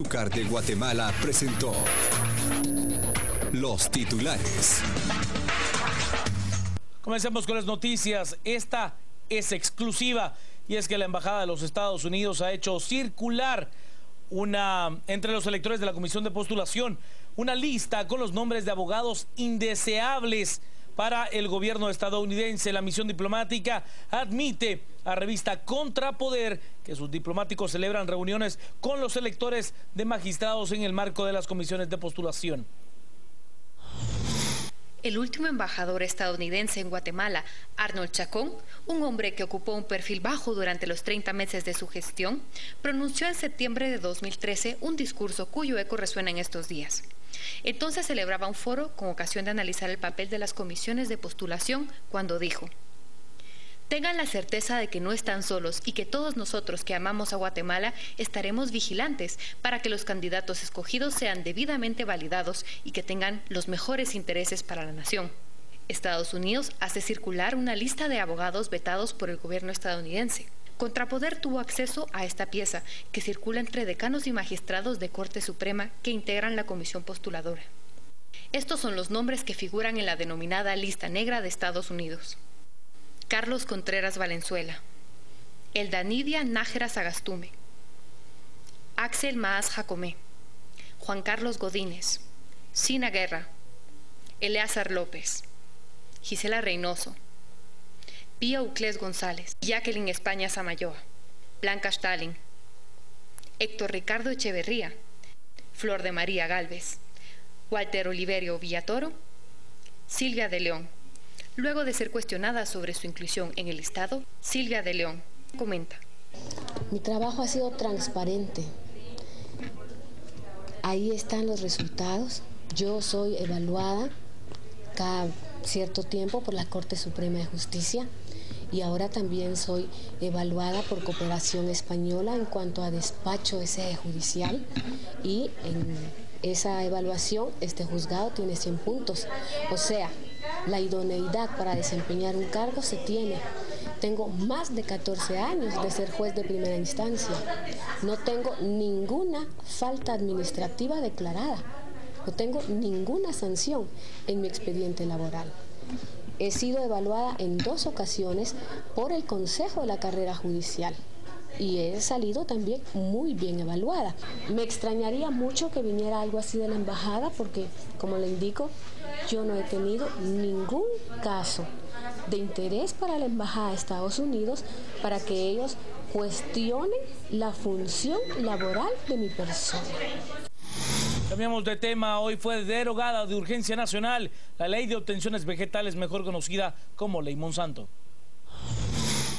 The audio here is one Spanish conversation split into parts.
Azúcar de Guatemala presentó los titulares. Comencemos con las noticias. Esta es exclusiva y es que la Embajada de los Estados Unidos ha hecho circular entre los electores de la Comisión de Postulación una lista con los nombres de abogados indeseables para el gobierno estadounidense. La misión diplomática admite a revista Contrapoder que sus diplomáticos celebran reuniones con los electores de magistrados en el marco de las comisiones de postulación. El último embajador estadounidense en Guatemala, Arnold Chacón, un hombre que ocupó un perfil bajo durante los 30 meses de su gestión, pronunció en septiembre de 2013 un discurso cuyo eco resuena en estos días. Entonces celebraba un foro con ocasión de analizar el papel de las comisiones de postulación cuando dijo: tengan la certeza de que no están solos y que todos nosotros que amamos a Guatemala estaremos vigilantes para que los candidatos escogidos sean debidamente validados y que tengan los mejores intereses para la nación. Estados Unidos hace circular una lista de abogados vetados por el gobierno estadounidense. Contrapoder tuvo acceso a esta pieza que circula entre decanos y magistrados de Corte Suprema que integran la comisión postuladora. Estos son los nombres que figuran en la denominada lista negra de Estados Unidos: Carlos Contreras Valenzuela, Eldanidia Nájera Sagastume, Axel Maas Jacomé, Juan Carlos Godínez, Sina Guerra, Eleazar López, Gisela Reynoso, Pía Uclés González, Jacqueline España Samayoa, Blanca Stalin, Héctor Ricardo Echeverría, Flor de María Gálvez, Walter Oliverio Villatoro, Silvia de León. Luego de ser cuestionada sobre su inclusión en el listado, Silvia de León comenta: mi trabajo ha sido transparente. Ahí están los resultados. Yo soy evaluada cada cierto tiempo por la Corte Suprema de Justicia y ahora también soy evaluada por Cooperación Española en cuanto a despacho de sede judicial, y en esa evaluación este juzgado tiene 100 puntos. O sea, la idoneidad para desempeñar un cargo se tiene. Tengo más de 14 años de ser juez de primera instancia. No tengo ninguna falta administrativa declarada. No tengo ninguna sanción en mi expediente laboral. He sido evaluada en 2 ocasiones por el Consejo de la Carrera Judicial y he salido también muy bien evaluada. Me extrañaría mucho que viniera algo así de la embajada porque, como le indico, yo no he tenido ningún caso de interés para la embajada de Estados Unidos para que ellos cuestionen la función laboral de mi persona. Cambiamos de tema. Hoy fue derogada de urgencia nacional la ley de obtenciones vegetales, mejor conocida como Ley Monsanto.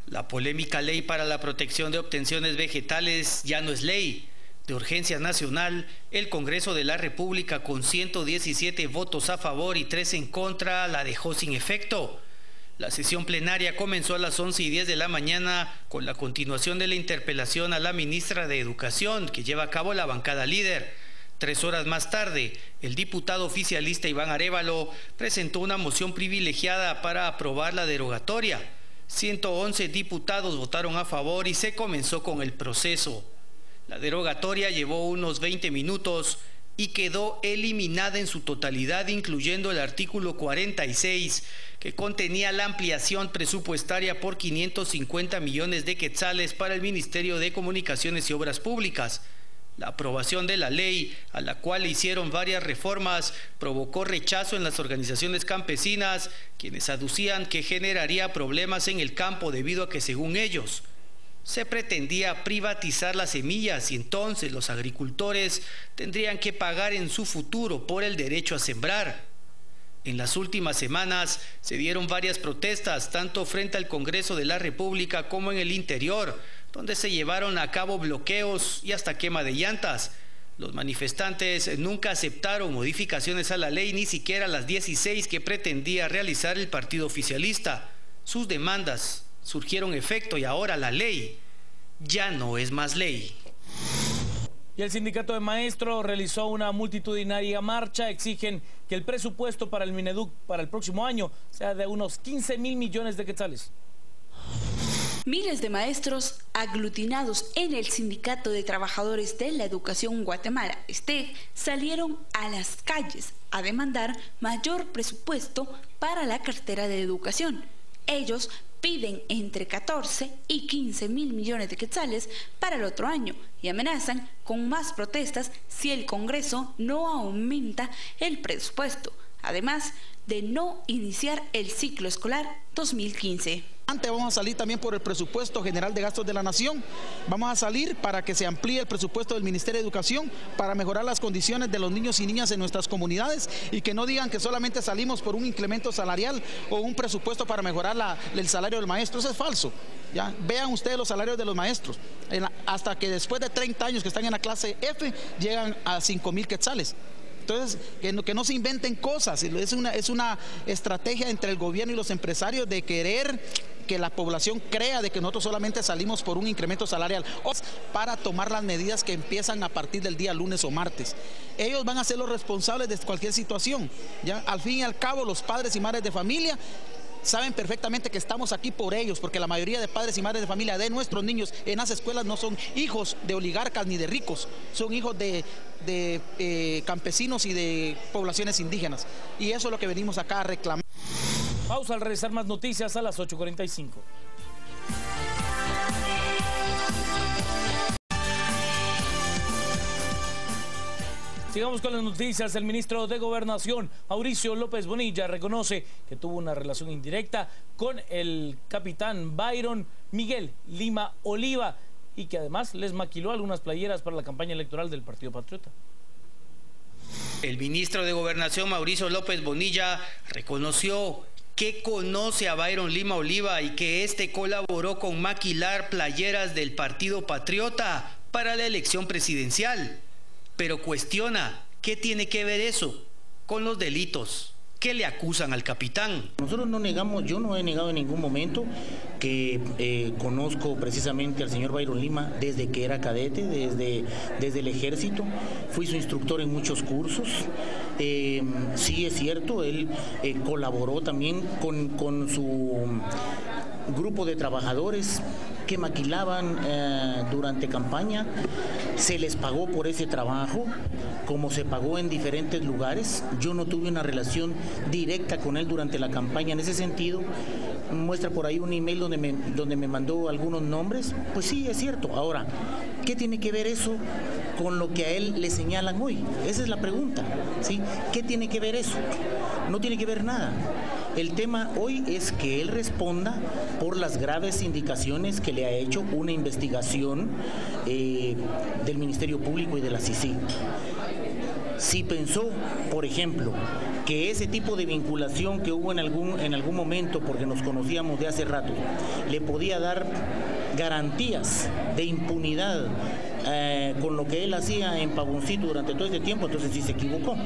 La polémica ley para la protección de obtenciones vegetales ya no es ley. De urgencia nacional, el Congreso de la República, con 117 votos a favor y 3 en contra, la dejó sin efecto. La sesión plenaria comenzó a las 11:10 de la mañana con la continuación de la interpelación a la ministra de Educación que lleva a cabo la bancada líder. 3 horas más tarde, el diputado oficialista Iván Arévalo presentó una moción privilegiada para aprobar la derogatoria. 111 diputados votaron a favor y se comenzó con el proceso. La derogatoria llevó unos 20 minutos y quedó eliminada en su totalidad, incluyendo el artículo 46, que contenía la ampliación presupuestaria por 550 millones de quetzales para el Ministerio de Comunicaciones y Obras Públicas. La aprobación de la ley, a la cual le hicieron varias reformas, provocó rechazo en las organizaciones campesinas, quienes aducían que generaría problemas en el campo debido a que, según ellos, se pretendía privatizar las semillas y entonces los agricultores tendrían que pagar en su futuro por el derecho a sembrar. En las últimas semanas se dieron varias protestas, tanto frente al Congreso de la República como en el interior, donde se llevaron a cabo bloqueos y hasta quema de llantas. Los manifestantes nunca aceptaron modificaciones a la ley, ni siquiera las 16 que pretendía realizar el partido oficialista. Sus demandas surgieron efecto y ahora la ley ya no es más ley. Y el sindicato de maestros realizó una multitudinaria marcha. Exigen que el presupuesto para el Mineduc para el próximo año sea de unos 15.000 millones de quetzales. Miles de maestros aglutinados en el Sindicato de Trabajadores de la Educación Guatemala, STEG, salieron a las calles a demandar mayor presupuesto para la cartera de educación. Ellos piden entre 14 y 15 mil millones de quetzales para el otro año y amenazan con más protestas si el Congreso no aumenta el presupuesto, además de no iniciar el ciclo escolar 2015. Vamos a salir también por el presupuesto general de gastos de la nación, vamos a salir para que se amplíe el presupuesto del Ministerio de Educación para mejorar las condiciones de los niños y niñas en nuestras comunidades y que no digan que solamente salimos por un incremento salarial o un presupuesto para mejorar el salario del maestro. Eso es falso. ¿Ya? Vean ustedes los salarios de los maestros, hasta que después de 30 años que están en la clase F llegan a 5,000 quetzales. Entonces, que no se inventen cosas, es una estrategia entre el gobierno y los empresarios de querer que la población crea de que nosotros solamente salimos por un incremento salarial para tomar las medidas que empiezan a partir del día lunes o martes. Ellos van a ser los responsables de cualquier situación. ¿Ya? Al fin y al cabo, los padres y madres de familia saben perfectamente que estamos aquí por ellos, porque la mayoría de padres y madres de familia de nuestros niños en las escuelas no son hijos de oligarcas ni de ricos, son hijos de campesinos y de poblaciones indígenas. Y eso es lo que venimos acá a reclamar. Pausa, al regresar más noticias a las 8:45. Sigamos con las noticias. El ministro de Gobernación, Mauricio López Bonilla, reconoce que tuvo una relación indirecta con el capitán Byron Miguel Lima Oliva y que además les maquiló algunas playeras para la campaña electoral del Partido Patriota. El ministro de Gobernación, Mauricio López Bonilla, reconoció que conoce a Byron Lima Oliva y que este colaboró con maquilar playeras del Partido Patriota para la elección presidencial. Pero cuestiona, ¿qué tiene que ver eso con los delitos que le acusan al capitán? Nosotros no negamos, yo no he negado en ningún momento que conozco precisamente al señor Byron Lima desde que era cadete, desde el ejército, fui su instructor en muchos cursos. Sí es cierto, él colaboró también con su grupo de trabajadores que maquilaban durante campaña, se les pagó por ese trabajo, como se pagó en diferentes lugares. Yo no tuve una relación directa con él durante la campaña en ese sentido. Muestra por ahí un email donde me mandó algunos nombres. Pues sí, es cierto. Ahora, ¿qué tiene que ver eso con lo que a él le señalan hoy? Esa es la pregunta, ¿sí? ¿Qué tiene que ver eso? No tiene que ver nada. El tema hoy es que él responda por las graves indicaciones que le ha hecho una investigación del Ministerio Público y de la CICIG. Si pensó, por ejemplo, que ese tipo de vinculación que hubo en algún momento, porque nos conocíamos de hace rato, le podía dar garantías de impunidad con lo que él hacía en Pavuncito durante todo este tiempo, entonces sí se equivocó.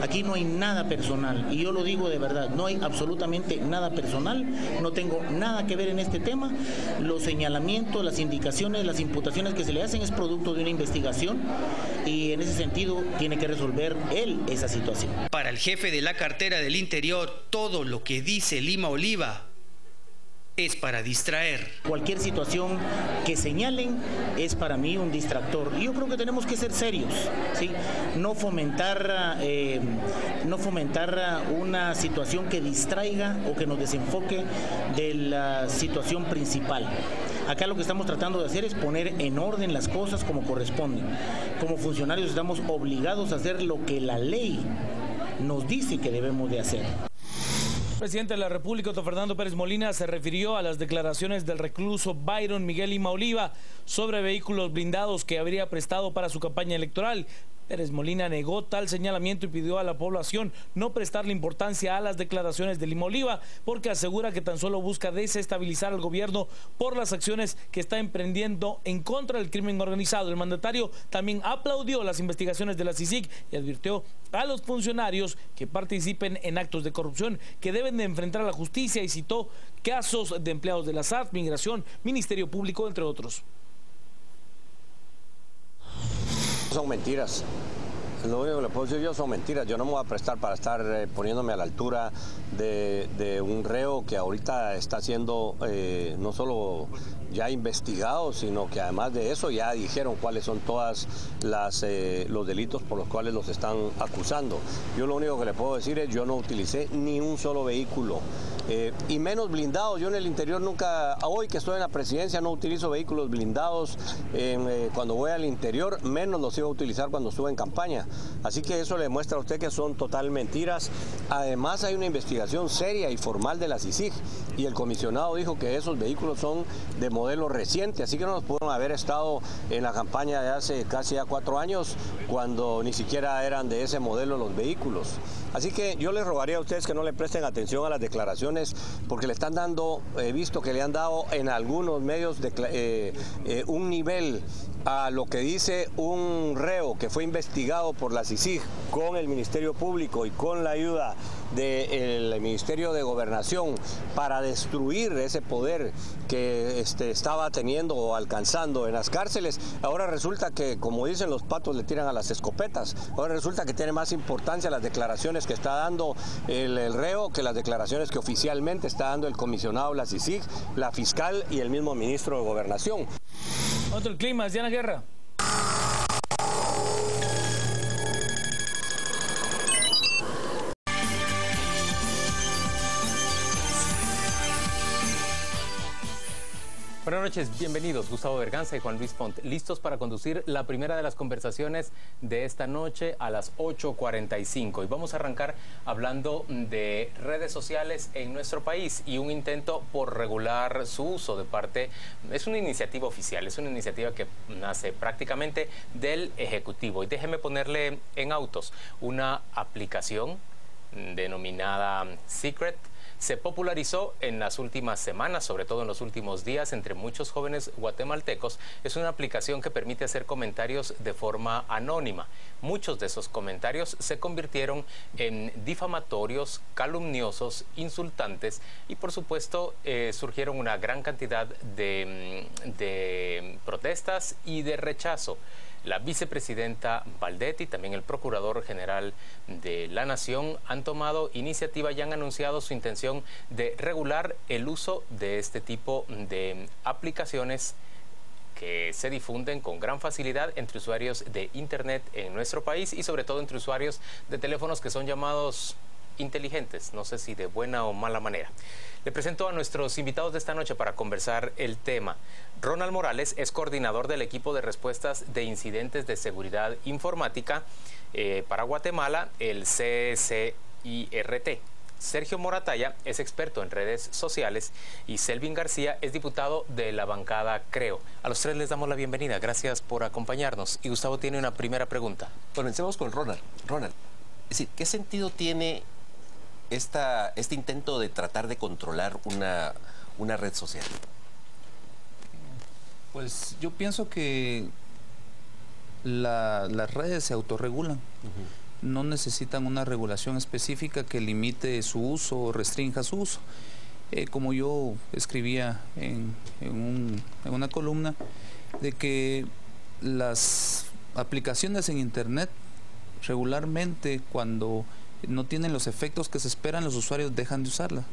Aquí no hay nada personal, y yo lo digo de verdad, no hay absolutamente nada personal, no tengo nada que ver en este tema. Los señalamientos, las indicaciones, las imputaciones que se le hacen es producto de una investigación y en ese sentido tiene que resolver él esa situación. Para el jefe de la cartera del Interior, todo lo que dice Lima Oliva es para distraer. Cualquier situación que señalen es para mí un distractor. Y yo creo que tenemos que ser serios, ¿sí? No fomentar una situación que distraiga o que nos desenfoque de la situación principal. Acá lo que estamos tratando de hacer es poner en orden las cosas como corresponden. Como funcionarios estamos obligados a hacer lo que la ley nos dice que debemos de hacer. El presidente de la República, Otto Fernando Pérez Molina, se refirió a las declaraciones del recluso Byron Miguel Lima Oliva sobre vehículos blindados que habría prestado para su campaña electoral. Pérez Molina negó tal señalamiento y pidió a la población no prestarle importancia a las declaraciones de Lima Oliva, porque asegura que tan solo busca desestabilizar al gobierno por las acciones que está emprendiendo en contra del crimen organizado. El mandatario también aplaudió las investigaciones de la CICIG y advirtió a los funcionarios que participen en actos de corrupción que deben de enfrentar a la justicia y citó casos de empleados de la SAT, Migración, Ministerio Público, entre otros. Son mentiras. Lo único que le puedo decir yo son mentiras. Yo no me voy a prestar para estar poniéndome a la altura de un reo que ahorita está siendo no solo ya investigados, sino que además de eso ya dijeron cuáles son todas los delitos por los cuales los están acusando. Yo lo único que le puedo decir es yo no utilicé ni un solo vehículo, y menos blindados. Yo en el interior nunca, hoy que estoy en la presidencia, no utilizo vehículos blindados. Cuando voy al interior, menos los iba a utilizar cuando estuve en campaña. Así que eso le muestra a usted que son total mentiras. Además hay una investigación seria y formal de la CICIG, y el comisionado dijo que esos vehículos son de modelo reciente, así que no nos pudieron haber estado en la campaña de hace casi ya 4 años, cuando ni siquiera eran de ese modelo los vehículos. Así que yo les rogaría a ustedes que no le presten atención a las declaraciones, porque le están dando, he visto que le han dado en algunos medios un nivel a lo que dice un reo que fue investigado por la CICIG con el Ministerio Público y con la ayuda del Ministerio de Gobernación para destruir ese poder que estaba teniendo o alcanzando en las cárceles. Ahora resulta que, como dicen los patos, le tiran a las escopetas. Ahora resulta que tiene más importancia las declaraciones que está dando el reo que las declaraciones que oficialmente está dando el comisionado de la CICIG, la fiscal y el mismo ministro de Gobernación. Otro clima, Diana Guerra. Buenas noches, bienvenidos. Gustavo Berganza y Juan Luis Pont, listos para conducir la primera de las conversaciones de esta noche a las 8:45. Y vamos a arrancar hablando de redes sociales en nuestro país y un intento por regular su uso de parte. Es una iniciativa oficial, es una iniciativa que nace prácticamente del Ejecutivo. Y déjeme ponerle en autos una aplicación denominada Secret. Se popularizó en las últimas semanas, sobre todo en los últimos días, entre muchos jóvenes guatemaltecos. Es una aplicación que permite hacer comentarios de forma anónima. Muchos de esos comentarios se convirtieron en difamatorios, calumniosos, insultantes y, por supuesto, surgieron una gran cantidad de protestas y de rechazo. La vicepresidenta Valdetti y también el procurador general de la Nación han tomado iniciativa y han anunciado su intención de regular el uso de este tipo de aplicaciones que se difunden con gran facilidad entre usuarios de Internet en nuestro país y sobre todo entre usuarios de teléfonos que son llamados inteligentes, no sé si de buena o mala manera. Le presento a nuestros invitados de esta noche para conversar el tema. Ronald Morales es coordinador del equipo de respuestas de incidentes de seguridad informática para Guatemala, el CSIRT. Sergio Moratalla es experto en redes sociales y Selvin García es diputado de la bancada Creo. A los tres les damos la bienvenida. Gracias por acompañarnos. Y Gustavo tiene una primera pregunta. Comencemos con Ronald. Ronald, es decir, ¿qué sentido tiene este intento de tratar de controlar una red social? Pues yo pienso que las redes se autorregulan. No necesitan una regulación específica que limite su uso o restrinja su uso. Como yo escribía en una columna, de que las aplicaciones en Internet regularmente, cuando no tienen los efectos que se esperan, los usuarios dejan de usarla.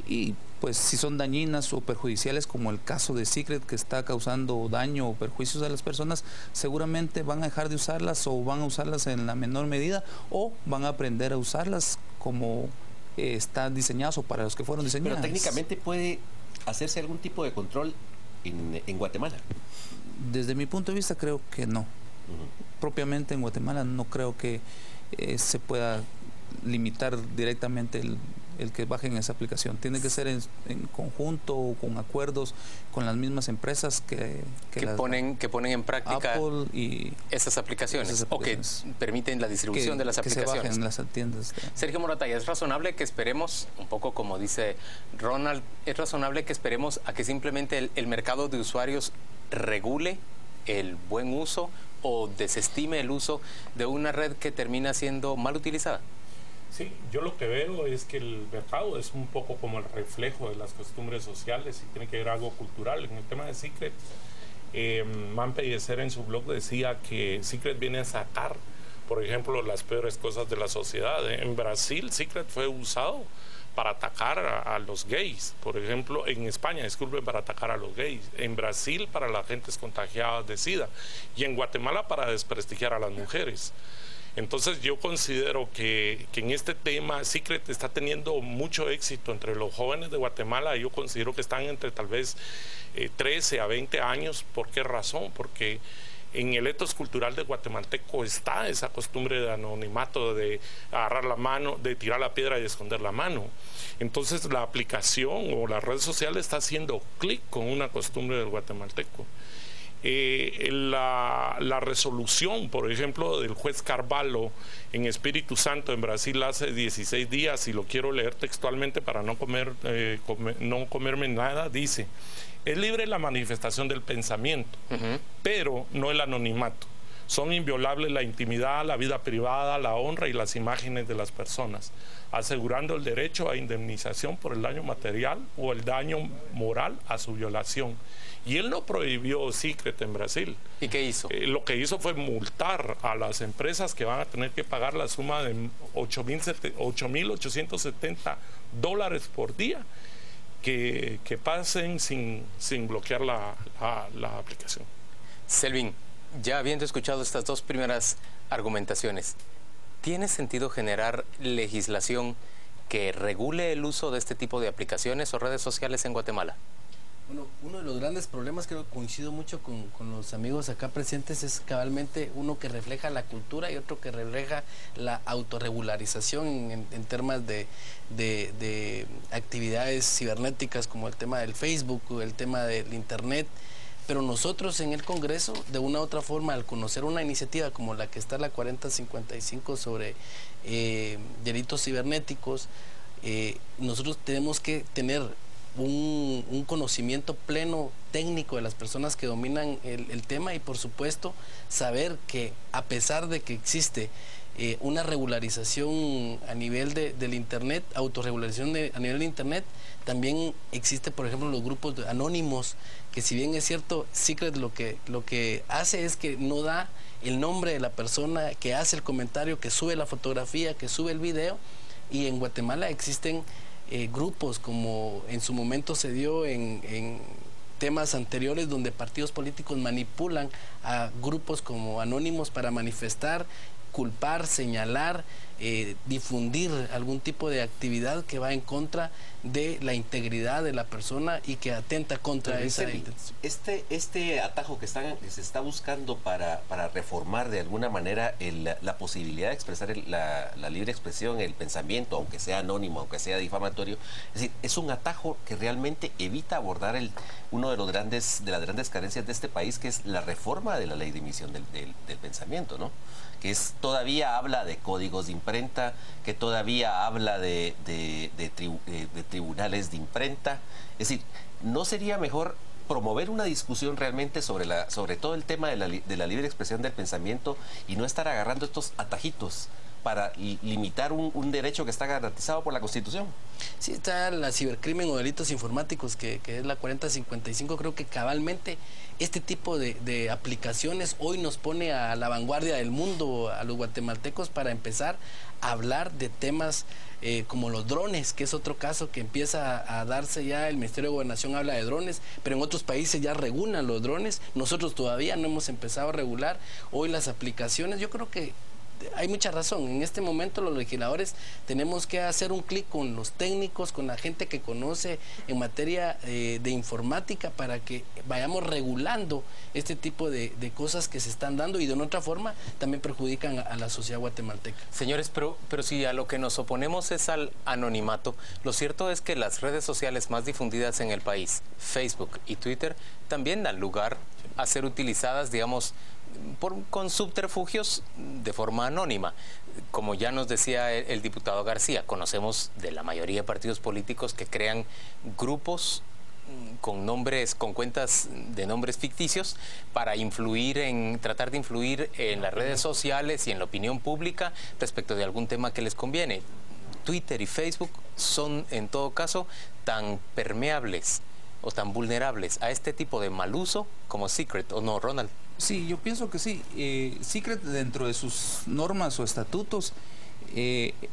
Y pues si son dañinas o perjudiciales, como el caso de Secret, que está causando daño o perjuicios a las personas, seguramente van a dejar de usarlas o van a usarlas en la menor medida o van a aprender a usarlas como están diseñadas o para los que fueron diseñadas. Pero técnicamente puede hacerse algún tipo de control en Guatemala. Desde mi punto de vista creo que no. Propiamente en Guatemala no creo que se pueda limitar directamente el que bajen esa aplicación. Tiene que ser en conjunto o con acuerdos con las mismas empresas que ponen en práctica Apple y esas aplicaciones o que permiten la distribución de las aplicaciones. Que se bajen en las tiendas. Sergio Moratalla, ¿es razonable que esperemos, un poco como dice Ronald, es razonable que esperemos a que simplemente el mercado de usuarios regule el buen uso o desestime el uso de una red que termina siendo mal utilizada? Sí, yo lo que veo es que el mercado es un poco como el reflejo de las costumbres sociales y tiene que ver algo cultural. En el tema de Secret, Man Pellicer en su blog decía que Secret viene a sacar, por ejemplo, las peores cosas de la sociedad. En Brasil, Secret fue usado para atacar a los gays. Por ejemplo, en España, disculpen, para atacar a los gays. En Brasil, para las gentes contagiadas de SIDA. Y en Guatemala, para desprestigiar a las mujeres. Entonces yo considero que en este tema Secret está teniendo mucho éxito entre los jóvenes de Guatemala. Yo considero que están entre tal vez 13 a 20 años. ¿Por qué razón? Porque en el etos cultural del guatemalteco está esa costumbre de anonimato, de agarrar la mano, de tirar la piedra y esconder la mano. Entonces la aplicación o la red social está haciendo clic con una costumbre del guatemalteco. La resolución, por ejemplo, del juez Carvalho en Espíritu Santo en Brasil hace 16 días, y lo quiero leer textualmente para no comerme nada, dice: es libre la manifestación del pensamiento, pero no el anonimato. Son inviolables la intimidad, la vida privada, la honra y las imágenes de las personas, asegurando el derecho a indemnización por el daño material o el daño moral a su violación. Y él no prohibió Secret en Brasil. ¿Y qué hizo? Lo que hizo fue multar a las empresas que van a tener que pagar la suma de $8,870 por día que pasen sin bloquear la aplicación. Selvin, ya habiendo escuchado estas dos primeras argumentaciones, ¿tiene sentido generar legislación que regule el uso de este tipo de aplicaciones o redes sociales en Guatemala? Bueno, uno de los grandes problemas, creo que coincido mucho con los amigos acá presentes, es cabalmente uno que refleja la cultura y otro que refleja la autorregularización en temas de actividades cibernéticas, como el tema del Facebook o el tema del Internet. Pero nosotros en el Congreso, de una u otra forma, al conocer una iniciativa como la que está, la 4055 sobre delitos cibernéticos, nosotros tenemos que tener un conocimiento pleno técnico de las personas que dominan el tema, y por supuesto saber que a pesar de que existe una regularización a nivel del Internet, autorregulación a nivel de Internet, también existe, por ejemplo, los grupos anónimos, que si bien es cierto, Secret lo que hace es que no da el nombre de la persona que hace el comentario, que sube la fotografía, que sube el video. Y en Guatemala existen grupos, como en su momento se dio en temas anteriores, donde partidos políticos manipulan a grupos como anónimos para manifestar, culpar, señalar, difundir algún tipo de actividad que va en contra de la integridad de la persona y que atenta contra esa intención. Este atajo que se está buscando para reformar de alguna manera la posibilidad de expresar la libre expresión, el pensamiento, aunque sea anónimo, aunque sea difamatorio, es decir, es un atajo que realmente evita abordar uno de las grandes carencias de este país, que es la reforma de la ley de emisión del pensamiento, ¿no? Que todavía habla de códigos de imprenta, que todavía habla de tribunales de imprenta. Es decir, ¿no sería mejor promover una discusión realmente sobre todo el tema de la libre expresión del pensamiento, y no estar agarrando estos atajitos para limitar un derecho que está garantizado por la Constitución? Sí, está la cibercrimen o delitos informáticos, que es la 4055. Creo que cabalmente este tipo de aplicaciones hoy nos pone a la vanguardia del mundo, a los guatemaltecos, para empezar a hablar de temas como los drones, que es otro caso que empieza a darse ya. El Ministerio de Gobernación habla de drones, pero en otros países ya regulan los drones. Nosotros todavía no hemos empezado a regular hoy las aplicaciones. Yo creo que hay mucha razón. En este momento los legisladores tenemos que hacer un clic con los técnicos, con la gente que conoce en materia de informática, para que vayamos regulando este tipo de cosas que se están dando y de una otra forma también perjudican a la sociedad guatemalteca. Señores, pero si a lo que nos oponemos es al anonimato, lo cierto es que las redes sociales más difundidas en el país, Facebook y Twitter, también dan lugar a ser utilizadas, digamos, con subterfugios de forma anónima. Como ya nos decía el diputado García, conocemos de la mayoría de partidos políticos que crean grupos con cuentas de nombres ficticios para tratar de influir en las redes sociales y en la opinión pública respecto de algún tema que les conviene. Twitter y Facebook son, en todo caso, tan permeables o tan vulnerables a este tipo de mal uso como Secret, ¿o no, Ronald? Sí, yo pienso que sí. Secret, dentro de sus normas o estatutos,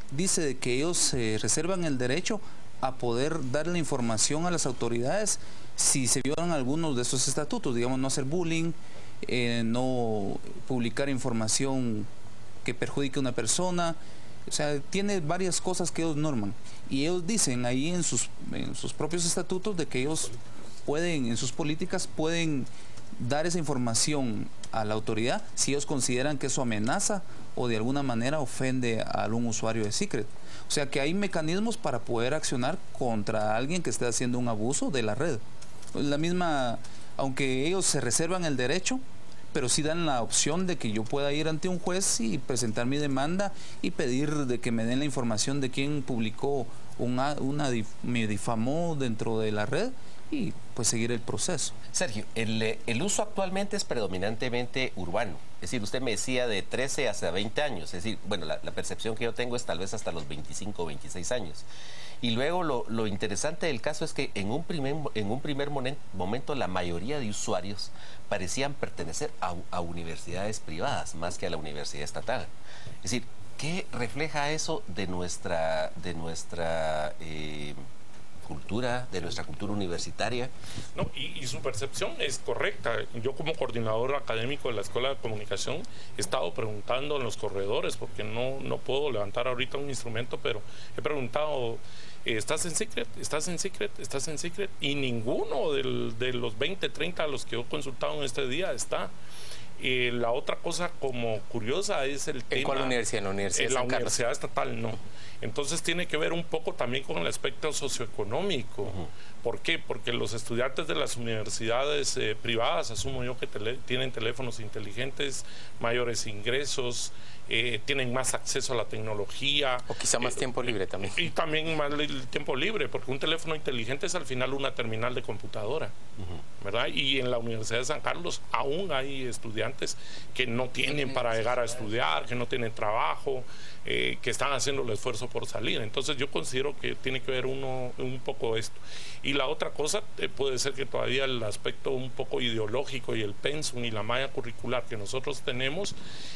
dice que ellos reservan el derecho a poder darle información a las autoridades si se violan algunos de esos estatutos, digamos, no hacer bullying, no publicar información que perjudique a una persona. O sea, tiene varias cosas que ellos norman. Y ellos dicen ahí en sus propios estatutos de que ellos pueden, en sus políticas, pueden dar esa información a la autoridad si ellos consideran que eso amenaza o de alguna manera ofende a algún usuario de Secret. O sea que hay mecanismos para poder accionar contra alguien que esté haciendo un abuso de la red. La misma, aunque ellos se reservan el derecho, pero sí dan la opción de que yo pueda ir ante un juez y presentar mi demanda y pedir de que me den la información de quién publicó me difamó dentro de la red y pues seguir el proceso. Sergio, el uso actualmente es predominantemente urbano. Es decir, usted me decía de 13 hasta 20 años. Es decir, bueno, la percepción que yo tengo es tal vez hasta los 25 o 26 años. Y luego lo interesante del caso es que en un primer momento la mayoría de usuarios parecían pertenecer a universidades privadas más que a la universidad estatal. Es decir, ¿qué refleja eso de nuestra cultura, de nuestra cultura universitaria? No, y su percepción es correcta. Yo como coordinador académico de la Escuela de Comunicación he estado preguntando en los corredores, porque no puedo levantar ahorita un instrumento, pero he preguntado, ¿estás en Secret? ¿Estás en Secret? ¿Estás en Secret? Y ninguno de los 20, 30 a los que he consultado en este día está. La otra cosa como curiosa es el tema... ¿En cuál universidad? En la Universidad Estatal, no. Entonces tiene que ver un poco también con el aspecto socioeconómico. ¿Por qué? Porque los estudiantes de las universidades privadas, asumo yo que tienen teléfonos inteligentes, mayores ingresos, tienen más acceso a la tecnología. O quizá más tiempo libre también. Y también más tiempo libre, porque un teléfono inteligente es al final una terminal de computadora, ¿verdad? Y en la Universidad de San Carlos aún hay estudiantes que no tienen para llegar a estudiar, que no tienen trabajo, que están haciendo el esfuerzo por salir. Entonces yo considero que tiene que ver un poco esto. Y la otra cosa puede ser que todavía el aspecto un poco ideológico y el pensum y la malla curricular que nosotros tenemos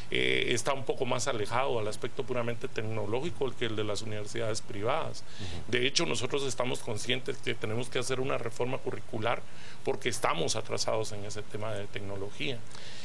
está un poco más alejado al aspecto puramente tecnológico que el de las universidades privadas. De hecho, nosotros estamos conscientes que tenemos que hacer una reforma curricular porque estamos atrasados en ese tema de tecnología.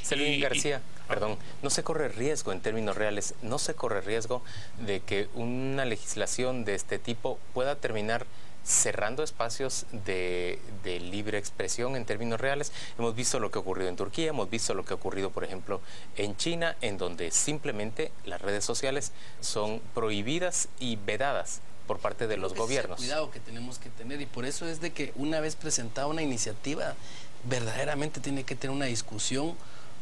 Selwyn García, perdón, ¿no se corre riesgo en términos reales, no se corre riesgo de que una legislación de este tipo pueda terminar cerrando espacios de libre expresión en términos reales? Hemos visto lo que ha ocurrido en Turquía, hemos visto lo que ha ocurrido, por ejemplo, en China, en donde simplemente las redes sociales son prohibidas y vedadas por parte de los gobiernos. Es el cuidado que tenemos que tener, y por eso es de que una vez presentada una iniciativa, verdaderamente tiene que tener una discusión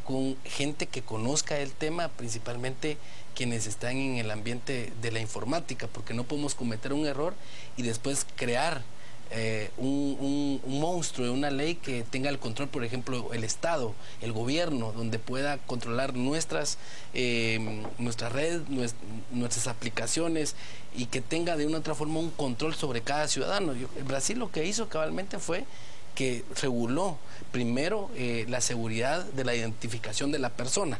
con gente que conozca el tema, principalmente quienes están en el ambiente de la informática, porque no podemos cometer un error y después crear un monstruo de una ley que tenga el control, por ejemplo, el Estado, el gobierno, donde pueda controlar nuestra red, nuestras aplicaciones, y que tenga de una u otra forma un control sobre cada ciudadano. Brasil lo que hizo cabalmente fue que reguló primero la seguridad de la identificación de la persona.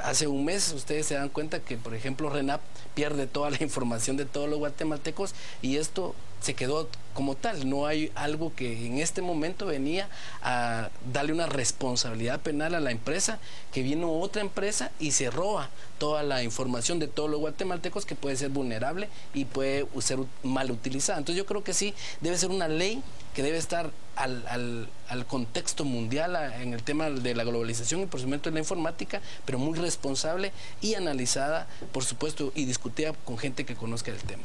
Hace un mes ustedes se dan cuenta que, por ejemplo, RENAP pierde toda la información de todos los guatemaltecos, y esto se quedó como tal. No hay algo que en este momento venía a darle una responsabilidad penal a la empresa, que vino otra empresa y se roba toda la información de todos los guatemaltecos, que puede ser vulnerable y puede ser mal utilizada. Entonces yo creo que sí debe ser una ley que debe estar al contexto mundial en el tema de la globalización y por supuesto de la informática, pero muy responsable y analizada, por supuesto, y discutida con gente que conozca el tema.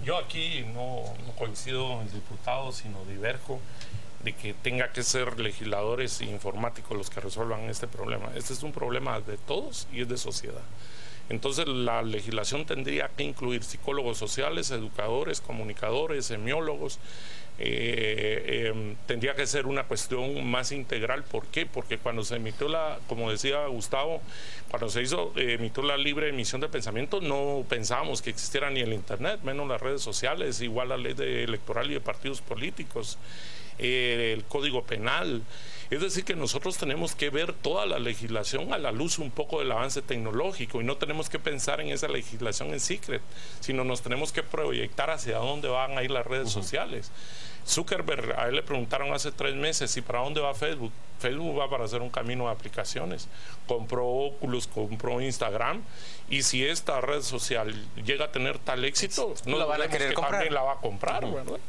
Yo aquí no coincido con el diputado, sino diverjo de que tenga que ser legisladores e informáticos los que resuelvan este problema. Este es un problema de todos y es de sociedad. Entonces la legislación tendría que incluir psicólogos sociales, educadores, comunicadores, semiólogos. Tendría que ser una cuestión más integral. ¿Por qué? Porque cuando se emitió como decía Gustavo, cuando se emitió la libre emisión de pensamiento, no pensábamos que existiera ni el internet, menos las redes sociales, igual la ley electoral y de partidos políticos, el código penal. Es Es decir, que nosotros tenemos que ver toda la legislación a la luz un poco del avance tecnológico y no tenemos que pensar en esa legislación en secret, sino nos tenemos que proyectar hacia dónde van a ir las redes sociales. Zuckerberg, a él le preguntaron hace 3 meses, ¿y para dónde va Facebook? Facebook va para hacer un camino de aplicaciones. Compró Oculus, compró Instagram, y si esta red social llega a tener tal éxito, no la van a querer comprar. También la va a comprar, ¿verdad?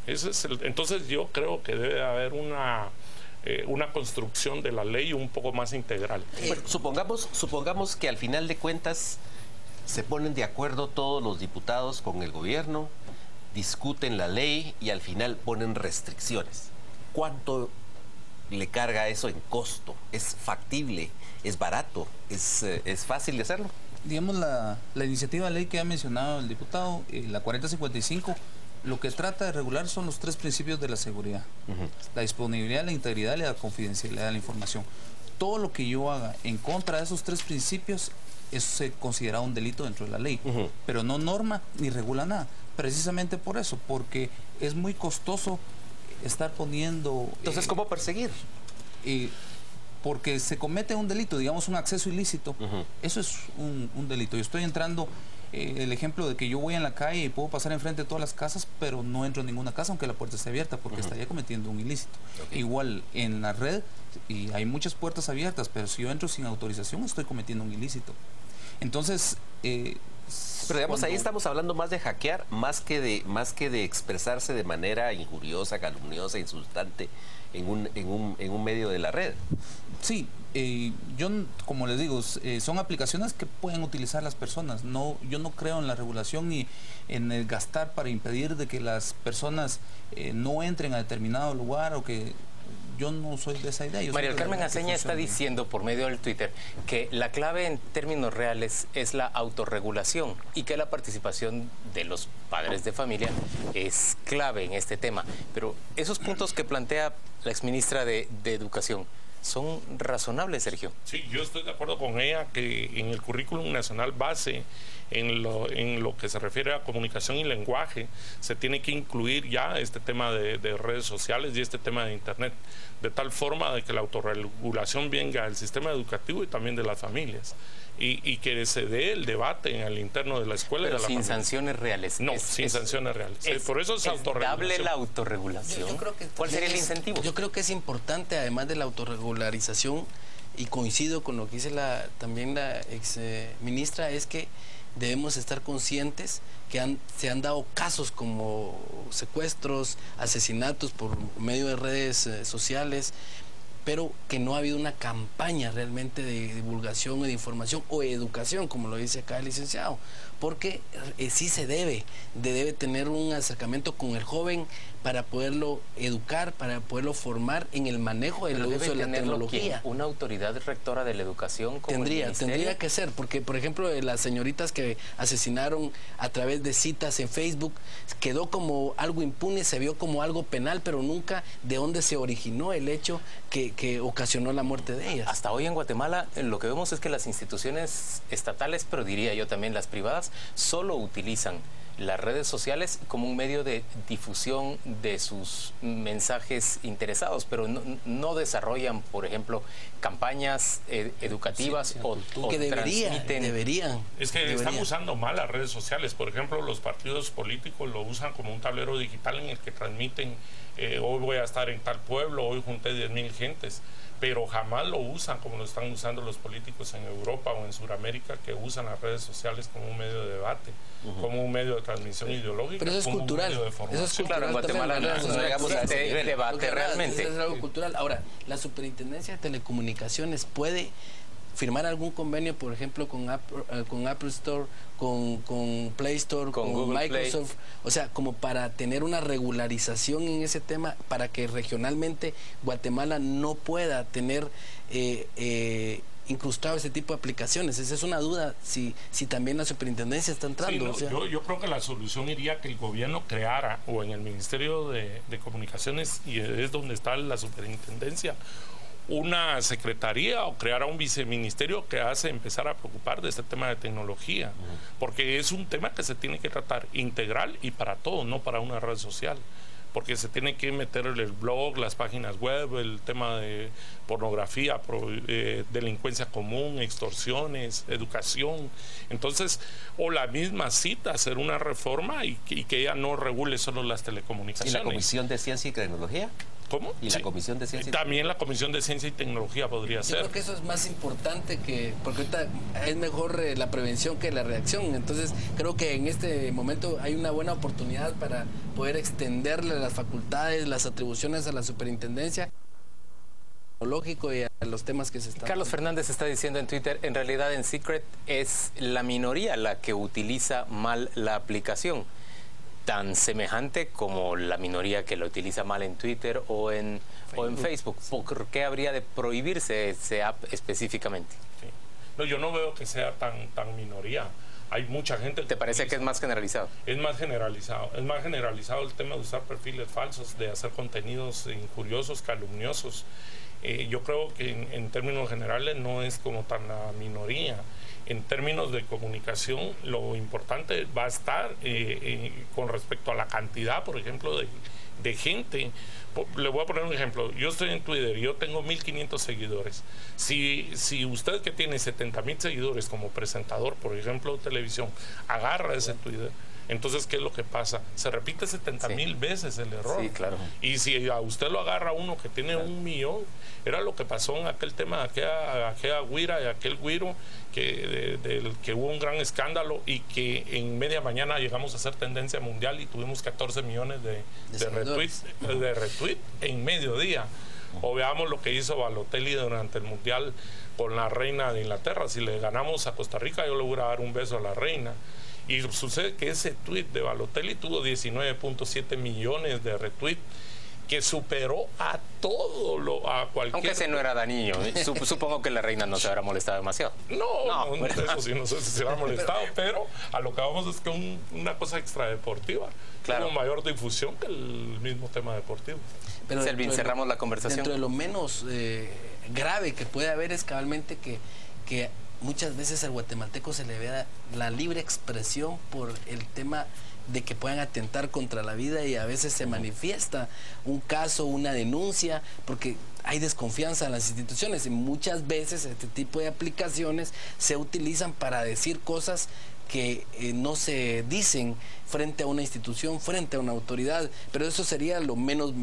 Ese es entonces yo creo que debe haber una construcción de la ley un poco más integral. Bueno, supongamos que al final de cuentas se ponen de acuerdo todos los diputados con el gobierno, discuten la ley y al final ponen restricciones. ¿Cuánto le carga eso en costo? ¿Es factible? ¿Es barato? ¿Es fácil de hacerlo? Digamos, la iniciativa de ley que ha mencionado el diputado, la 4055, lo que trata de regular son los 3 principios de la seguridad. La disponibilidad, la integridad y la confidencialidad de la información. Todo lo que yo haga en contra de esos 3 principios, eso se considera un delito dentro de la ley. Pero no norma ni regula nada. Precisamente por eso, porque es muy costoso estar poniendo... Entonces, ¿cómo perseguir? Porque se comete un delito, digamos un acceso ilícito. Eso es un delito. Yo estoy entrando... el ejemplo de que yo voy en la calle y puedo pasar enfrente de todas las casas, pero no entro en ninguna casa aunque la puerta esté abierta, porque estaría cometiendo un ilícito. Igual en la red, y hay muchas puertas abiertas, pero si yo entro sin autorización, estoy cometiendo un ilícito. Entonces... pero digamos, ahí estamos hablando más de hackear, más que de expresarse de manera injuriosa, calumniosa, insultante en un medio de la red. Sí, yo, como les digo, son aplicaciones que pueden utilizar las personas. Yo no creo en la regulación ni en el gastar para impedir de que las personas no entren a determinado lugar, o que... Yo no soy de esa idea. María del Carmen Aceña está diciendo por medio del Twitter que la clave en términos reales es la autorregulación y que la participación de los padres de familia es clave en este tema. Pero esos puntos que plantea la exministra de Educación, ¿son razonables, Sergio? Sí, yo estoy de acuerdo con ella que en el currículum nacional base, en lo que se refiere a comunicación y lenguaje, se tiene que incluir ya este tema de redes sociales y este tema de Internet, de tal forma de que la autorregulación venga del sistema educativo y también de las familias, y que se dé el debate en el interno de la escuela. Pero y de la sin familia. Sanciones reales. No, sin sanciones reales. Por eso es autorregulación. ¿Es dable la autorregulación? Yo creo que ¿cuál sería el incentivo? Yo creo que es importante, además de la autorregularización, y coincido con lo que dice también la ex ministra, es que debemos estar conscientes que se han dado casos como secuestros, asesinatos por medio de redes sociales, pero que no ha habido una campaña realmente de divulgación o de información o educación, como lo dice acá el licenciado, porque sí se debe tener un acercamiento con el joven para poderlo educar, para poderlo formar en el manejo del uso de la tecnología. ¿Una autoridad rectora de la educación como tendría que ser, porque por ejemplo las señoritas que asesinaron a través de citas en Facebook, quedó como algo impune, se vio como algo penal, pero nunca de dónde se originó el hecho que ocasionó la muerte de ellas. Hasta hoy en Guatemala lo que vemos es que las instituciones estatales, pero diría yo también las privadas, solo utilizan las redes sociales como un medio de difusión de sus mensajes interesados, pero no desarrollan, por ejemplo, campañas educativas o que deberían. Es que están usando mal las redes sociales. Por ejemplo, los partidos políticos lo usan como un tablero digital en el que transmiten hoy voy a estar en tal pueblo, hoy junté 10,000 gentes, pero jamás lo usan como lo están usando los políticos en Europa o en Sudamérica, que usan las redes sociales como un medio de debate, como un medio de transmisión ideológica. Pero eso es cultural. Eso es claro, en Guatemala no existe debate realmente. Es algo cultural. Ahora, la Superintendencia de Telecomunicaciones puede firmar algún convenio, por ejemplo, con Apple Store, con Play Store, con Google Microsoft, Play. o sea, como para tener una regularización en ese tema, para que regionalmente Guatemala no pueda tener incrustado ese tipo de aplicaciones. Esa es una duda, si también la superintendencia está entrando. Sí, yo creo que la solución iría que el gobierno creara, o en el Ministerio de Comunicaciones, y es donde está la superintendencia, una secretaría o crear un viceministerio que hace empezar a preocupar de este tema de tecnología, porque es un tema que se tiene que tratar integral y para todo, no para una red social. porque se tiene que meter el blog, las páginas web, el tema de pornografía, delincuencia común, extorsiones, educación. Entonces, o la misma cita, hacer una reforma y que ella no regule solo las telecomunicaciones. ¿Y la Comisión de Ciencia y Tecnología? ¿Cómo? ¿Y la Comisión de Ciencia y También la Comisión de Ciencia y Tecnología podría ser. Yo creo que eso es más importante porque ahorita es mejor la prevención que la reacción. Entonces creo que en este momento hay una buena oportunidad para poder extenderle las facultades, las atribuciones a la superintendencia tecnológico y a los temas que se están... Carlos Fernández está diciendo en Twitter, en realidad en Secret es la minoría la que utiliza mal la aplicación, tan semejante como la minoría que la utiliza mal en Twitter o en Facebook. ¿Por qué habría de prohibirse ese app específicamente? Sí. No, yo no veo que sea tan minoría. Hay mucha gente... ¿Te parece que es más generalizado? Es más generalizado. Es más generalizado el tema de usar perfiles falsos, de hacer contenidos injuriosos, calumniosos. Yo creo que en términos generales no es como tan la minoría. En términos de comunicación, lo importante va a estar con respecto a la cantidad, por ejemplo, de gente. Le voy a poner un ejemplo. Yo estoy en Twitter y yo tengo 1.500 seguidores. Si usted que tiene 70.000 seguidores como presentador, por ejemplo, de televisión, agarra ese Twitter, entonces, ¿qué es lo que pasa? Se repite 70.000 veces el error. Sí, claro. Y si a usted lo agarra uno que tiene 1 millón, era lo que pasó en aquel tema de aquella güira y aquel güiro, del que hubo un gran escándalo y que en media mañana llegamos a ser tendencia mundial y tuvimos 14 millones de retweets en mediodía. O veamos lo que hizo Balotelli durante el Mundial con la reina de Inglaterra. Si le ganamos a Costa Rica, yo le voy a dar un beso a la reina. Y sucede que ese tweet de Balotelli tuvo 19.7 millones de retweets, que superó a cualquier... Aunque ese no era Daniño, supongo que la reina no se habrá molestado demasiado. No, eso sí, no sé si se habrá molestado, pero a lo que vamos es que una cosa extradeportiva tuvo mayor difusión que el mismo tema deportivo. Pero Selvin, cerramos la conversación. Dentro de lo menos grave que puede haber es cabalmente que muchas veces al guatemalteco se le vea la libre expresión por el tema de que puedan atentar contra la vida, y a veces se manifiesta un caso, una denuncia, porque hay desconfianza en las instituciones y muchas veces este tipo de aplicaciones se utilizan para decir cosas que no se dicen frente a una institución, frente a una autoridad, pero eso sería lo menos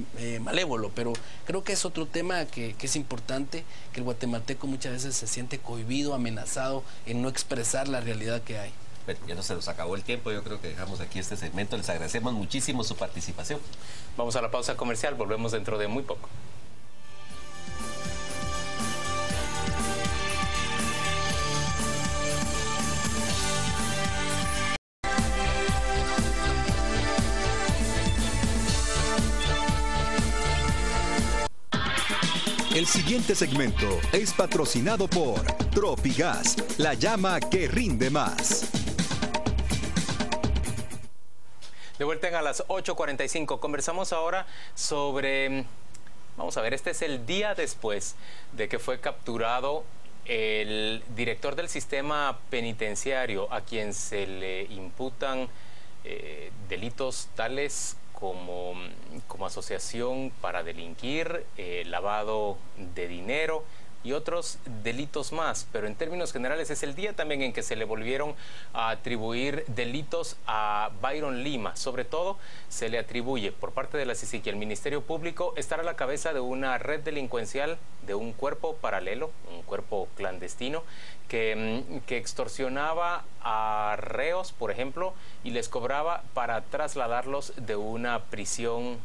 malévolo. Pero creo que es otro tema que es importante, que el guatemalteco muchas veces se siente cohibido, amenazado en no expresar la realidad que hay. Bueno, ya no se nos acabó el tiempo, yo creo que dejamos aquí este segmento. Les agradecemos muchísimo su participación. Vamos a la pausa comercial, volvemos dentro de muy poco. El siguiente segmento es patrocinado por Tropigas, la llama que rinde más. De vuelta a las 8:45. Conversamos ahora sobre, vamos a ver, este es el día después de que fue capturado el director del sistema penitenciario, a quien se le imputan delitos tales como asociación para delinquir, lavado de dinero y otros delitos más. Pero en términos generales es el día también en que se le volvieron a atribuir delitos a Byron Lima. Sobre todo se le atribuye por parte de la CICIG y el Ministerio Público estar a la cabeza de una red delincuencial, de un cuerpo paralelo, un cuerpo clandestino que extorsionaba a reos, por ejemplo, y les cobraba para trasladarlos de una prisión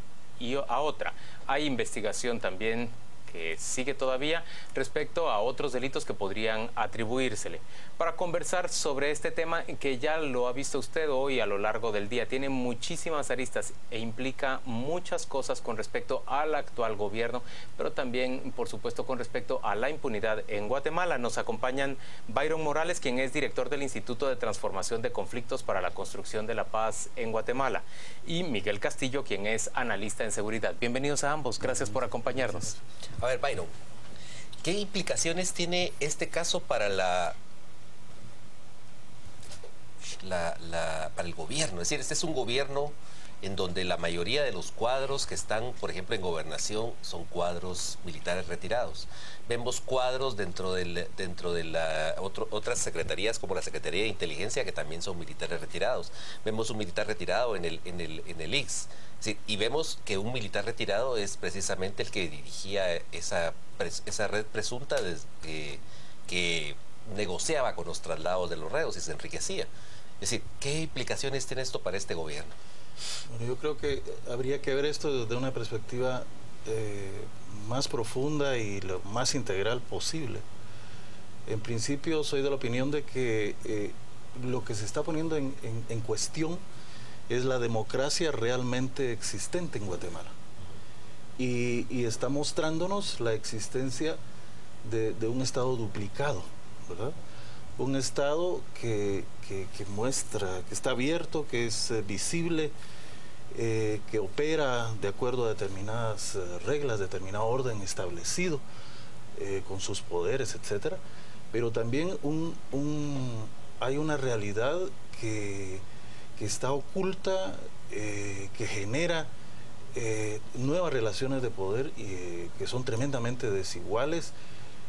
a otra. Hay investigación también que sigue todavía respecto a otros delitos que podrían atribuírsele. Para conversar sobre este tema, que ya lo ha visto usted hoy a lo largo del día, tiene muchísimas aristas e implica muchas cosas con respecto al actual gobierno, pero también, por supuesto, con respecto a la impunidad en Guatemala. Nos acompañan Byron Morales, quien es director del Instituto de Transformación de Conflictos para la Construcción de la Paz en Guatemala, y Miguel Castillo, quien es analista en seguridad. Bienvenidos a ambos, gracias por acompañarnos. A ver, Byron, ¿qué implicaciones tiene este caso para para el gobierno? Es decir, este es un gobierno en donde la mayoría de los cuadros que están, por ejemplo, en gobernación, son cuadros militares retirados. Vemos cuadros dentro de otras secretarías, como la Secretaría de Inteligencia, que también son militares retirados. Vemos un militar retirado en el IX. Sí, y vemos que un militar retirado es precisamente el que dirigía esa red presunta que negociaba con los traslados de los reos y se enriquecía. Es decir, ¿qué implicaciones tiene esto para este gobierno? Bueno, yo creo que habría que ver esto desde una perspectiva más profunda y lo más integral posible. En principio soy de la opinión de que lo que se está poniendo en cuestión es la democracia realmente existente en Guatemala. Y está mostrándonos la existencia de un Estado duplicado, ¿verdad? Un Estado que muestra, que está abierto, que es visible, que opera de acuerdo a determinadas reglas, determinado orden establecido, con sus poderes, etcétera. Pero también hay una realidad que está oculta, que genera nuevas relaciones de poder que son tremendamente desiguales,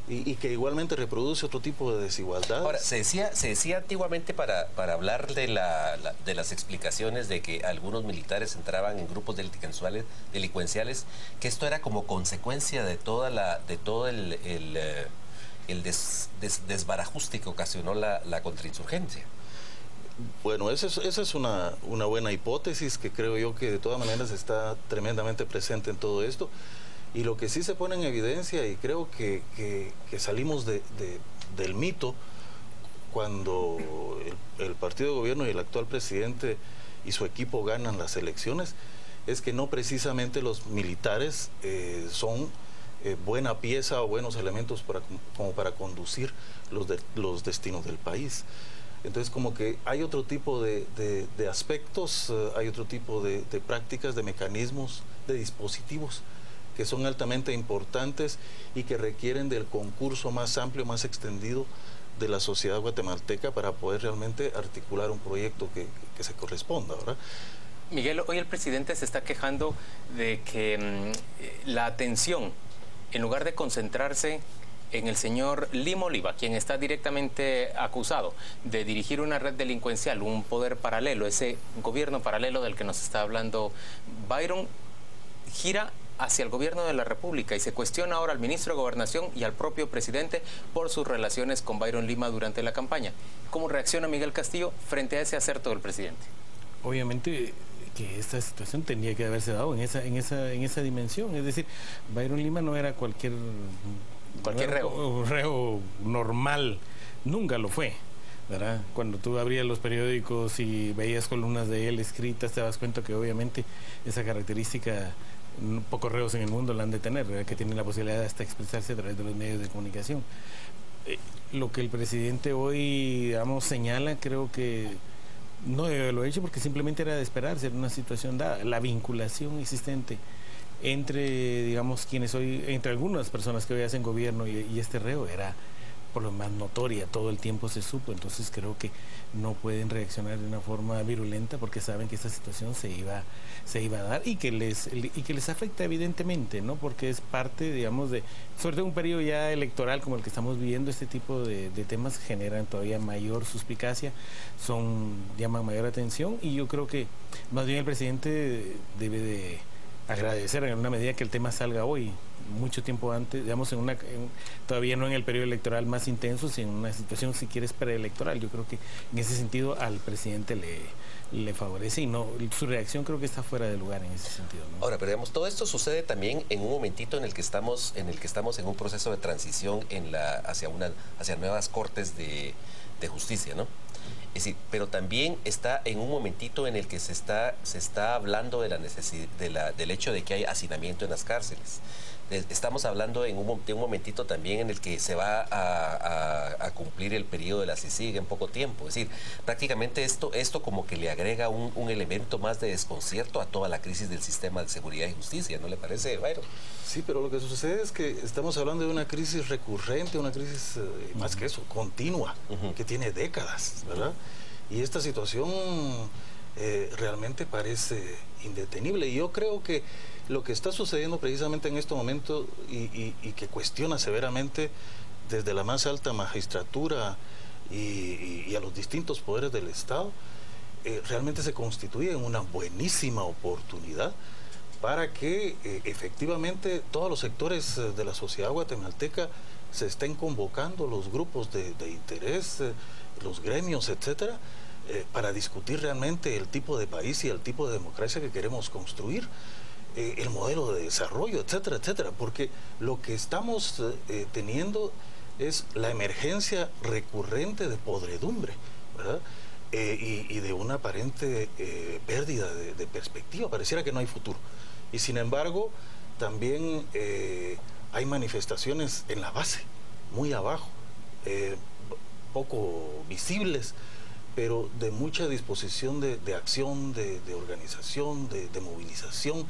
y que igualmente reproduce otro tipo de desigualdad. Ahora, se decía antiguamente para hablar de las explicaciones de que algunos militares entraban en grupos delincuenciales, que esto era como consecuencia de todo el desbarajuste que ocasionó la contrainsurgencia. Bueno, esa es una buena hipótesis que creo yo que de todas maneras está tremendamente presente en todo esto. Y lo que sí se pone en evidencia, y creo que salimos del mito cuando el partido de gobierno y el actual presidente y su equipo ganan las elecciones, es que no precisamente los militares son buena pieza o buenos elementos como para conducir los destinos del país. Entonces, como que hay otro tipo de aspectos, hay otro tipo de prácticas, de mecanismos, de dispositivos que son altamente importantes y que requieren del concurso más amplio, más extendido de la sociedad guatemalteca para poder realmente articular un proyecto que se corresponda, ¿verdad? Miguel, hoy el presidente se está quejando de que la atención, en lugar de concentrarse en el señor Lima Oliva, quien está directamente acusado de dirigir una red delincuencial, un poder paralelo, ese gobierno paralelo del que nos está hablando Byron, gira hacia el gobierno de la República y se cuestiona ahora al ministro de Gobernación y al propio presidente por sus relaciones con Byron Lima durante la campaña. ¿Cómo reacciona Miguel Castillo frente a ese acerto del presidente? Obviamente que esta situación tendría que haberse dado en esa dimensión. Es decir, Byron Lima no era cualquier reo normal, nunca lo fue, ¿verdad? Cuando tú abrías los periódicos y veías columnas de él escritas, te das cuenta que obviamente esa característica pocos reos en el mundo la han de tener, ¿verdad? Que tienen la posibilidad de hasta expresarse a través de los medios de comunicación. Lo que el presidente hoy, digamos, señala, creo que no debe haberlo hecho porque simplemente era de esperarse, era una situación dada. La vinculación existente entre, digamos, entre algunas personas que hoy hacen gobierno y este reo era por lo más notoria, todo el tiempo se supo. Entonces creo que no pueden reaccionar de una forma virulenta porque saben que esta situación se iba a dar y que les afecta evidentemente, ¿no? Porque es parte, digamos, sobre todo un periodo ya electoral como el que estamos viviendo. Este tipo de temas generan todavía mayor suspicacia, llaman mayor atención, y yo creo que más bien el presidente debe de agradecer en una medida que el tema salga hoy, mucho tiempo antes, digamos, todavía no en el periodo electoral más intenso, sino en una situación, si quieres, preelectoral. Yo creo que en ese sentido al presidente le favorece, y no, su reacción creo que está fuera de lugar en ese sentido, ¿no? Ahora, pero digamos, todo esto sucede también en un momentito en el que estamos en un proceso de transición hacia nuevas cortes de justicia, ¿no? Es decir, pero también está en un momentito en el que se está hablando de la necesidad del hecho de que hay hacinamiento en las cárceles. Estamos hablando de un momentito también en el que se va a cumplir el periodo de la CICIG en poco tiempo. Es decir, prácticamente esto como que le agrega un elemento más de desconcierto a toda la crisis del sistema de seguridad y justicia, ¿no le parece, Byron? Sí, pero lo que sucede es que estamos hablando de una crisis recurrente, una crisis, más que eso, continua, que tiene décadas, ¿verdad? Y esta situación realmente parece indetenible. Y yo creo que lo que está sucediendo precisamente en este momento y que cuestiona severamente desde la más alta magistratura y a los distintos poderes del Estado, realmente se constituye en una buenísima oportunidad para que efectivamente todos los sectores de la sociedad guatemalteca se estén convocando, los grupos de interés, los gremios, etcétera, para discutir realmente el tipo de país y el tipo de democracia que queremos construir, el modelo de desarrollo, etcétera, etcétera, porque lo que estamos teniendo es la emergencia recurrente de podredumbre, ¿verdad? Y de una aparente pérdida de perspectiva. Pareciera que no hay futuro. Y sin embargo, también hay manifestaciones en la base, muy abajo, poco visibles, pero de mucha disposición de acción, de organización, de movilización,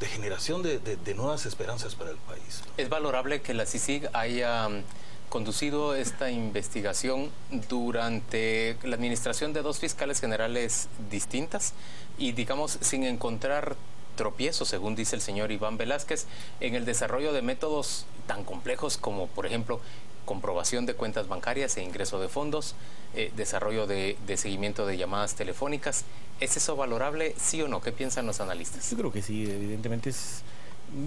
de generación de nuevas esperanzas para el país. Es valorable que la CICIG haya conducido esta investigación durante la administración de dos fiscales generales distintas y, digamos, sin encontrar tropiezos, según dice el señor Iván Velázquez, en el desarrollo de métodos tan complejos como, por ejemplo, comprobación de cuentas bancarias e ingreso de fondos, desarrollo de seguimiento de llamadas telefónicas. ¿Es eso valorable, sí o no? ¿Qué piensan los analistas? Yo creo que sí, evidentemente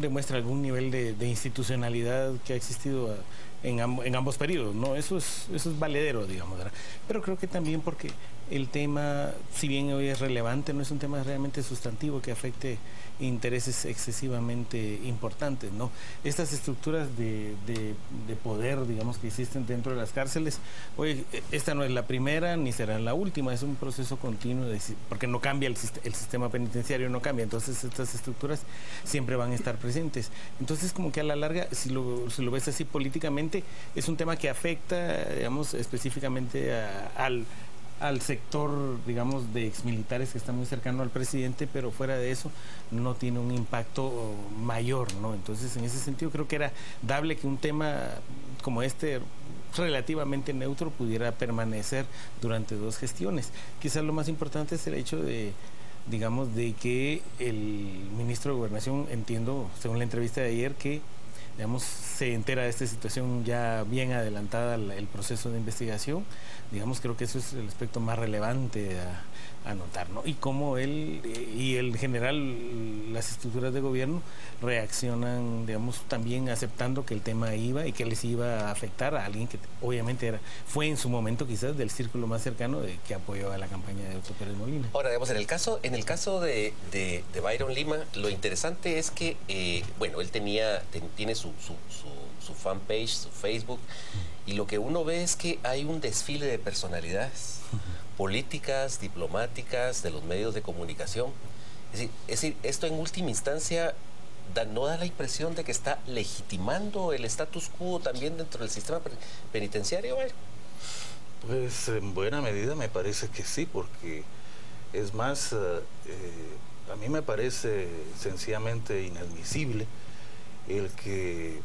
demuestra algún nivel de institucionalidad que ha existido en ambos periodos, ¿no? Eso es valedero, digamos, ¿verdad? Pero creo que también porque el tema, si bien hoy es relevante, no es un tema realmente sustantivo que afecte intereses excesivamente importantes, ¿no? Estas estructuras de poder, digamos, que existen dentro de las cárceles, hoy esta no es la primera ni será la última, es un proceso continuo, porque no cambia el sistema penitenciario, no cambia, entonces estas estructuras siempre van a estar presentes. Entonces, como que a la larga, si lo ves así políticamente, es un tema que afecta, digamos, específicamente al sector, digamos, de exmilitares que está muy cercano al presidente, pero fuera de eso no tiene un impacto mayor, ¿no? Entonces, en ese sentido, creo que era dable que un tema como este, relativamente neutro, pudiera permanecer durante dos gestiones. Quizás lo más importante es el hecho de, digamos, de que el ministro de Gobernación, entiendo, según la entrevista de ayer, que digamos, se entera de esta situación ya bien adelantada el proceso de investigación. Digamos, creo que eso es el aspecto más relevante a notar, ¿no? Y cómo él y el general, las estructuras de gobierno reaccionan, digamos, también aceptando que el tema iba y que les iba a afectar a alguien que obviamente fue en su momento quizás del círculo más cercano que apoyó a la campaña de Otto Pérez Molina. Ahora, digamos, en el caso de Byron Lima, lo interesante es que, bueno, él tiene su fanpage, su Facebook, y lo que uno ve es que hay un desfile de personalidades políticas, diplomáticas, de los medios de comunicación. Es decir, esto en última instancia no da la impresión de que está legitimando el status quo también dentro del sistema penitenciario. Pues en buena medida me parece que sí, porque es más, a mí me parece sencillamente inadmisible el que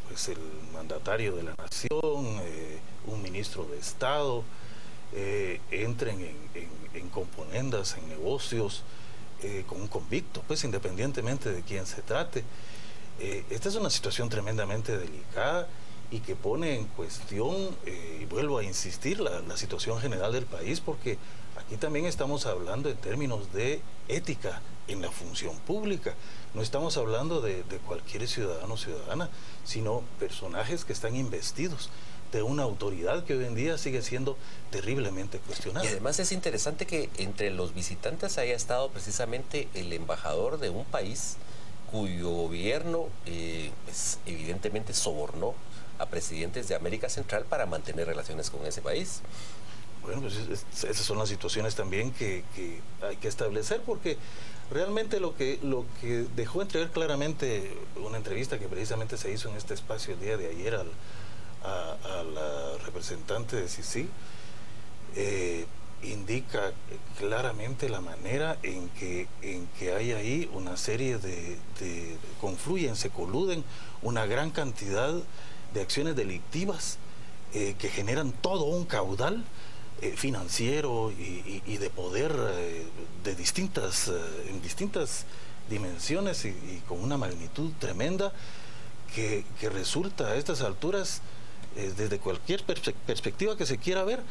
pues el mandatario de la nación, un ministro de Estado, entren en componendas, en negocios con un convicto, pues independientemente de quién se trate. Esta es una situación tremendamente delicada y que pone en cuestión, y vuelvo a insistir, la situación general del país, porque aquí también estamos hablando en términos de ética en la función pública. No estamos hablando de cualquier ciudadano o ciudadana, sino personajes que están investidos de una autoridad que hoy en día sigue siendo terriblemente cuestionada. Y además es interesante que entre los visitantes haya estado precisamente el embajador de un país cuyo gobierno pues, evidentemente sobornó a presidentes de América Central para mantener relaciones con ese país. Bueno, pues esas son las situaciones también que hay que establecer, porque realmente lo que dejó entrever claramente una entrevista que precisamente se hizo en este espacio el día de ayer a la representante de CICIG, indica claramente la manera en que hay ahí una serie confluyen, se coluden una gran cantidad de acciones delictivas que generan todo un caudal financiero y de poder en distintas dimensiones y con una magnitud tremenda que resulta a estas alturas, desde cualquier perspectiva que se quiera ver,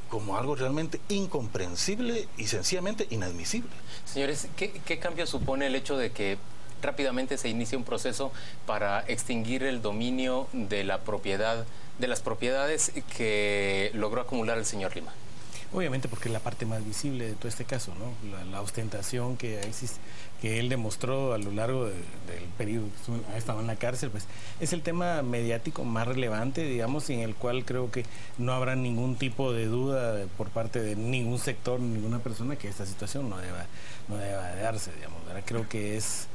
como algo realmente incomprensible y sencillamente inadmisible. Señores, ¿qué cambio supone el hecho de que rápidamente se inicie un proceso para extinguir el dominio de la propiedad, de las propiedades que logró acumular el señor Lima? Obviamente porque es la parte más visible de todo este caso, ¿no? La ostentación que él demostró a lo largo del periodo que ha estado en la cárcel, pues es el tema mediático más relevante, digamos, y en el cual creo que no habrá ningún tipo de duda por parte de ningún sector, ninguna persona, que esta situación no deba de darse, digamos, ¿verdad? Creo que es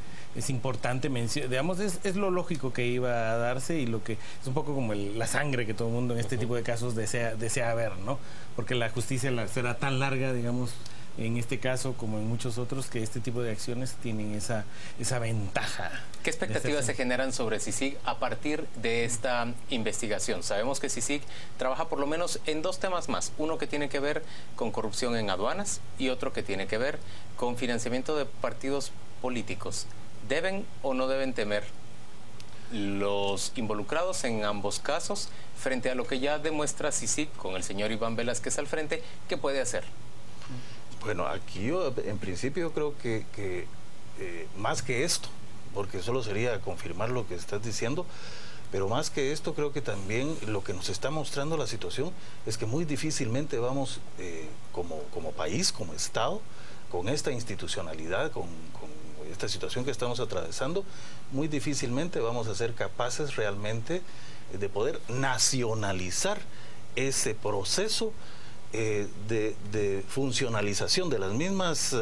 importante mencionar, digamos, es lo lógico que iba a darse y lo que es un poco como la sangre que todo el mundo en este tipo de casos desea ver, ¿no? Porque la justicia será tan larga, digamos, en este caso como en muchos otros, que este tipo de acciones tienen esa ventaja. ¿Qué expectativas se generan sobre CICIG a partir de esta investigación? Sabemos que CICIG trabaja por lo menos en dos temas más, uno que tiene que ver con corrupción en aduanas y otro que tiene que ver con financiamiento de partidos políticos. ¿Deben o no deben temer los involucrados en ambos casos frente a lo que ya demuestra CICIG con el señor Iván Velázquez al frente? ¿Qué puede hacer? Bueno, aquí yo en principio creo que más que esto, porque solo sería confirmar lo que estás diciendo, pero más que esto creo que también lo que nos está mostrando la situación es que muy difícilmente vamos como país, como Estado, con esta institucionalidad, con esta situación que estamos atravesando, muy difícilmente vamos a ser capaces realmente de poder nacionalizar ese proceso de funcionalización de las mismas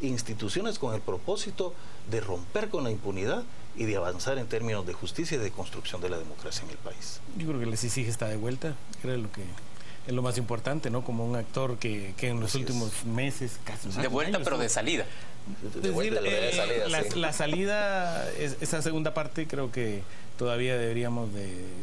instituciones con el propósito de romper con la impunidad y de avanzar en términos de justicia y de construcción de la democracia en el país. Yo creo que el CICIG está de vuelta, creo que es lo más importante, ¿no? Como un actor que en los últimos meses, casi de vuelta, pero de salida. La salida, esa segunda parte creo que todavía deberíamos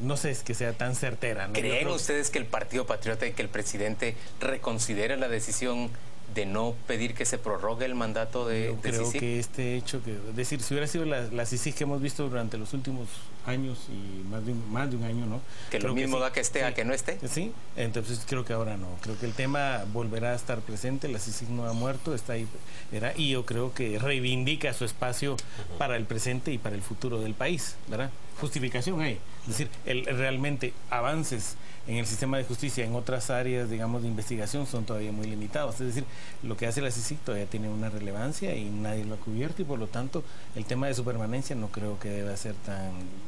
no sé, es que sea tan certera, ¿no? ¿Creen ustedes que el Partido Patriota y que el presidente reconsidere la decisión de no pedir que se prorrogue el mandato de creo CICIG? Que este hecho, es decir, si hubiera sido la CICIG que hemos visto durante los últimos años y más de un año, ¿no? Que lo mismo da que esté a que no esté. Sí, entonces creo que ahora no. Creo que el tema volverá a estar presente, la CICIG no ha muerto, está ahí, ¿verdad? Y yo creo que reivindica su espacio para el presente y para el futuro del país, ¿verdad? Justificación hay. Es decir, realmente avances en el sistema de justicia en otras áreas, digamos, de investigación son todavía muy limitados. Es decir, lo que hace la CICIG todavía tiene una relevancia y nadie lo ha cubierto, y por lo tanto el tema de su permanencia no creo que deba ser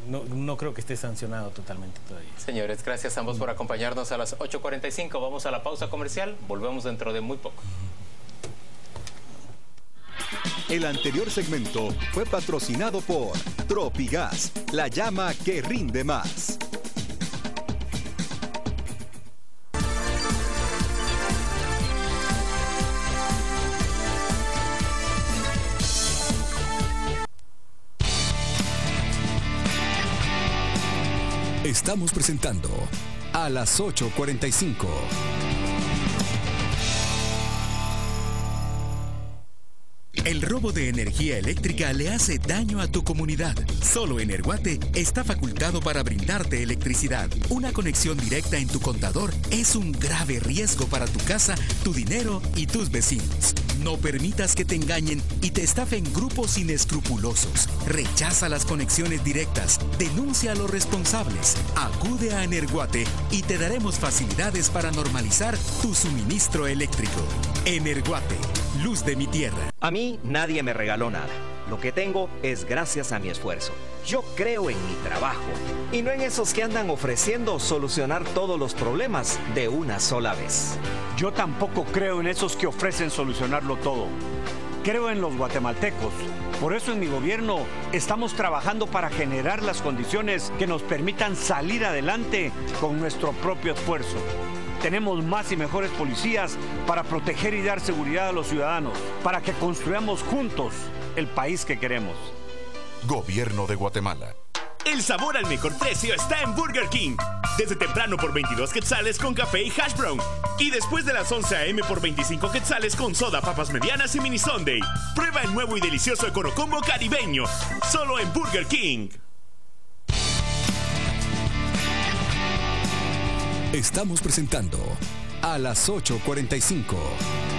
no creo que esté sancionado totalmente todavía. Señores, gracias a ambos por acompañarnos a las 8:45. Vamos a la pausa comercial, volvemos dentro de muy poco. El anterior segmento fue patrocinado por Tropigas, la llama que rinde más. Estamos presentando a las 8:45. El robo de energía eléctrica le hace daño a tu comunidad. Solo Energuate está facultado para brindarte electricidad. Una conexión directa en tu contador es un grave riesgo para tu casa, tu dinero y tus vecinos. No permitas que te engañen y te estafen grupos inescrupulosos. Rechaza las conexiones directas. Denuncia a los responsables. Acude a Energuate y te daremos facilidades para normalizar tu suministro eléctrico. Energuate, luz de mi tierra. A mí nadie me regaló nada. Lo que tengo es gracias a mi esfuerzo. Yo creo en mi trabajo y no en esos que andan ofreciendo solucionar todos los problemas de una sola vez. Yo tampoco creo en esos que ofrecen solucionarlo todo. Creo en los guatemaltecos. Por eso en mi gobierno estamos trabajando para generar las condiciones que nos permitan salir adelante con nuestro propio esfuerzo. Tenemos más y mejores policías para proteger y dar seguridad a los ciudadanos, para que construyamos juntos el país que queremos. Gobierno de Guatemala. El sabor al mejor precio está en Burger King. Desde temprano por 22 quetzales con café y hash brown. Y después de las 11 a.m. por 25 quetzales con soda, papas medianas y mini sundae. Prueba el nuevo y delicioso Econocombo caribeño. Solo en Burger King. Estamos presentando a las 8:45.